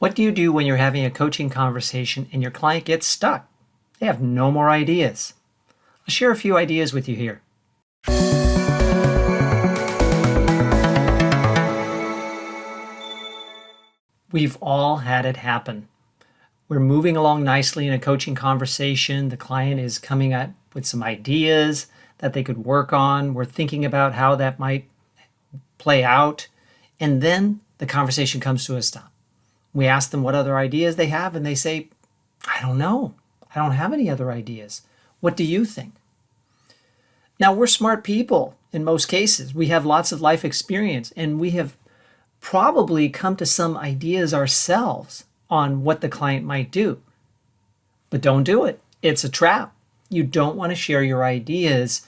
What do you do when you're having a coaching conversation and your client gets stuck? They have no more ideas. I'll share a few ideas with you here. We've all had it happen. We're moving along nicely in a coaching conversation. The client is coming up with some ideas that they could work on. We're thinking about how that might play out. And then the conversation comes to a stop. We ask them what other ideas they have, and they say, I don't know. I don't have any other ideas. What do you think? Now, we're smart people in most cases. We have lots of life experience, and we have probably come to some ideas ourselves on what the client might do. But don't do it. It's a trap. You don't want to share your ideas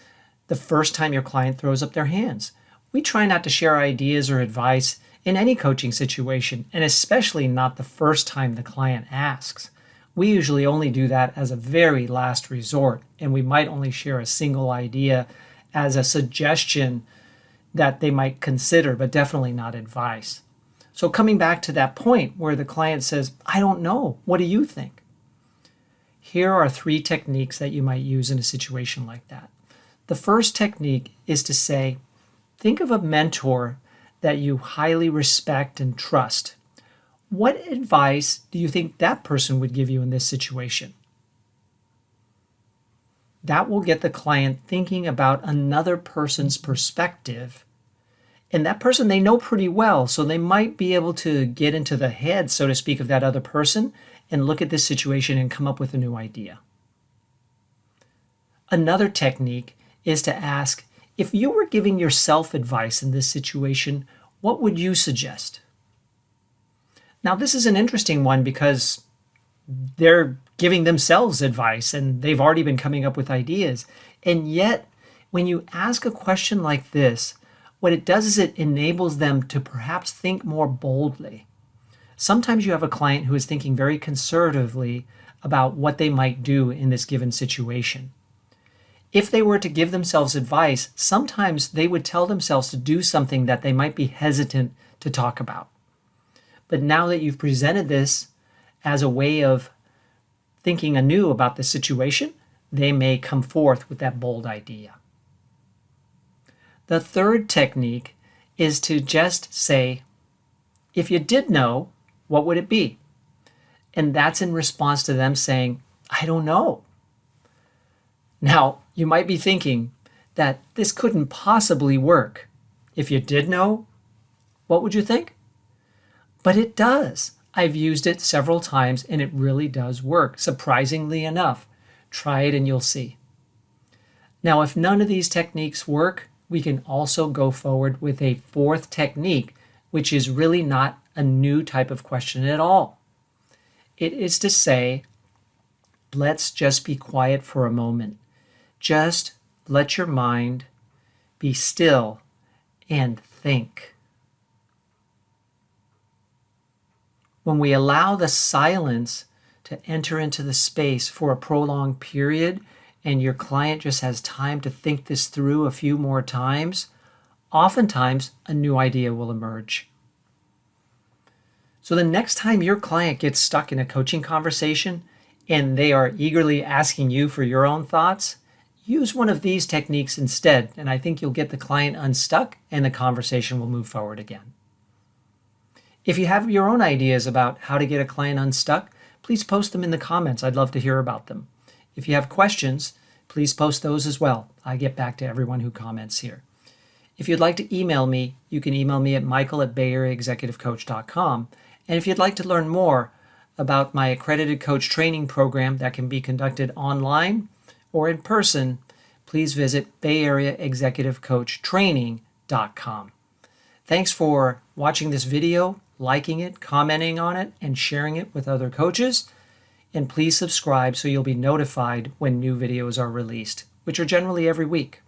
the first time your client throws up their hands. We try not to share ideas or advice in any coaching situation, and especially not the first time the client asks. We usually only do that as a very last resort, and we might only share a single idea as a suggestion that they might consider, but definitely not advice. So coming back to that point where the client says, I don't know, what do you think? Here are 3 techniques that you might use in a situation like that. The first technique is to say, think of a mentor that you highly respect and trust. What advice do you think that person would give you in this situation? That will get the client thinking about another person's perspective. And that person they know pretty well, so they might be able to get into the head, so to speak, of that other person and look at this situation and come up with a new idea. Another technique is to ask, if you were giving yourself advice in this situation, what would you suggest? Now, this is an interesting one because they're giving themselves advice and they've already been coming up with ideas. And yet, when you ask a question like this, what it does is it enables them to perhaps think more boldly. Sometimes you have a client who is thinking very conservatively about what they might do in this given situation. If they were to give themselves advice, sometimes they would tell themselves to do something that they might be hesitant to talk about. But now that you've presented this as a way of thinking anew about the situation, they may come forth with that bold idea. The third technique is to just say, if you did know, what would it be? And that's in response to them saying, I don't know. Now, you might be thinking that this couldn't possibly work. If you did know, what would you think? But it does. I've used it several times and it really does work, surprisingly enough. Try it and you'll see. Now, if none of these techniques work, we can also go forward with a 4th technique, which is really not a new type of question at all. It is to say, let's just be quiet for a moment. Just let your mind be still and think. When we allow the silence to enter into the space for a prolonged period and your client just has time to think this through a few more times, oftentimes a new idea will emerge. So the next time your client gets stuck in a coaching conversation and they are eagerly asking you for your own thoughts, use one of these techniques instead, and I think you'll get the client unstuck and the conversation will move forward again. If you have your own ideas about how to get a client unstuck, please post them in the comments. I'd love to hear about them. If you have questions, please post those as well. I get back to everyone who comments here. If you'd like to email me, you can email me at michael@bayareaexecutivecoach.com. And if you'd like to learn more about my accredited coach training program that can be conducted online or in person, please visit bayareaexecutivecoachtraining.com. Thanks for watching this video, liking it, commenting on it, and sharing it with other coaches. And please subscribe so you'll be notified when new videos are released, which are generally every week.